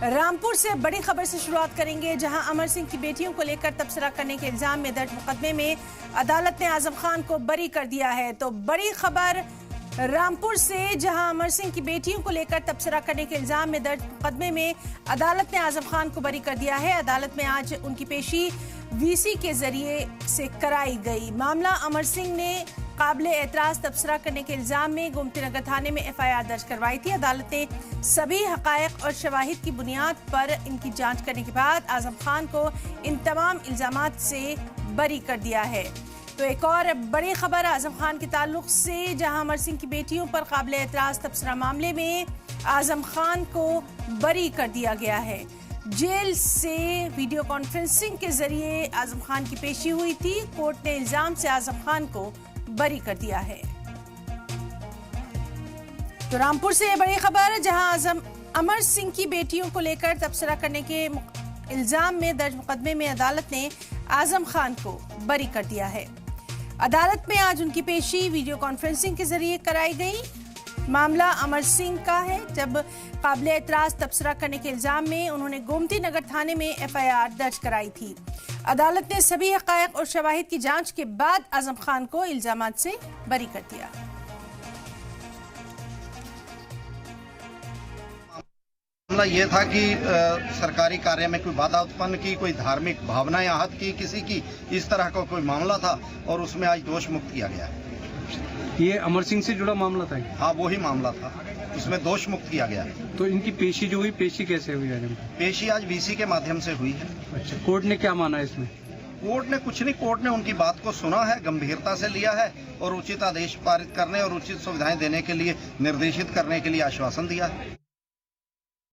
रामपुर से बड़ी खबर से शुरुआत करेंगे, जहां अमर सिंह की बेटियों को लेकर तबसरा करने के इल्जाम में दर्ज मुकदमे में अदालत ने आजम खान को बरी कर दिया है। तो बड़ी खबर रामपुर से, जहां अमर सिंह की बेटियों को लेकर तबसरा करने के इल्जाम में दर्ज मुकदमे में अदालत ने आजम खान को बरी कर दिया है। अदालत में आज उनकी पेशी वीसी के जरिए से कराई गई। मामला अमर सिंह ने काबिल एतराज तबसरा करने के इल्जाम में गोमती नगर थाने में FIR दर्ज करवाई थी। अदालत ने सभी हकायक और शवाहिद की बुनियाद पर इनकी जांच करने के बाद आजम खान को इन तमाम इल्जामात से बरी कर दिया है। तो एक और बड़ी खबर आजम खान के ताल्लुक से, जहां अमर सिंह की बेटियों पर काबिल एतराज तबसरा मामले में आजम खान को बरी कर दिया गया है। जेल से वीडियो कॉन्फ्रेंसिंग के जरिए आजम खान की पेशी हुई थी। कोर्ट ने इल्जाम से आजम खान को बरी कर दिया है। तो रामपुर से ये बड़ी खबर, जहां अमर सिंह की बेटियों को लेकर तबसरा करने के इल्जाम में दर्ज मुकदमे में अदालत ने आजम खान को बरी कर दिया है। अदालत में आज उनकी पेशी वीडियो कॉन्फ्रेंसिंग के जरिए कराई गई। मामला अमर सिंह का है, जब काबिल एतराज तबसरा करने के इल्जाम में उन्होंने गोमती नगर थाने में FIR दर्ज कराई थी। अदालत ने सभी हकायक और शवाहिद की जांच के बाद आजम खान को इल्जामात से बरी कर दिया। मामला ये था कि सरकारी कार्य में कोई बाधा उत्पन्न की, कोई धार्मिक भावनाएं आहत की किसी की, इस तरह का कोई मामला था और उसमें आज दोष मुक्त किया गया है। ये अमर सिंह से जुड़ा मामला था? हाँ, वही मामला था, उसमें दोष मुक्त किया गया है। तो इनकी पेशी जो हुई, पेशी कैसे हुई? पेशी आज VC के माध्यम से हुई है। अच्छा, कोर्ट ने क्या माना इसमें? कोर्ट ने कुछ नहीं, कोर्ट ने उनकी बात को सुना है, गंभीरता से लिया है और उचित आदेश पारित करने और उचित सुविधाएं देने के लिए निर्देशित करने के लिए आश्वासन दिया है।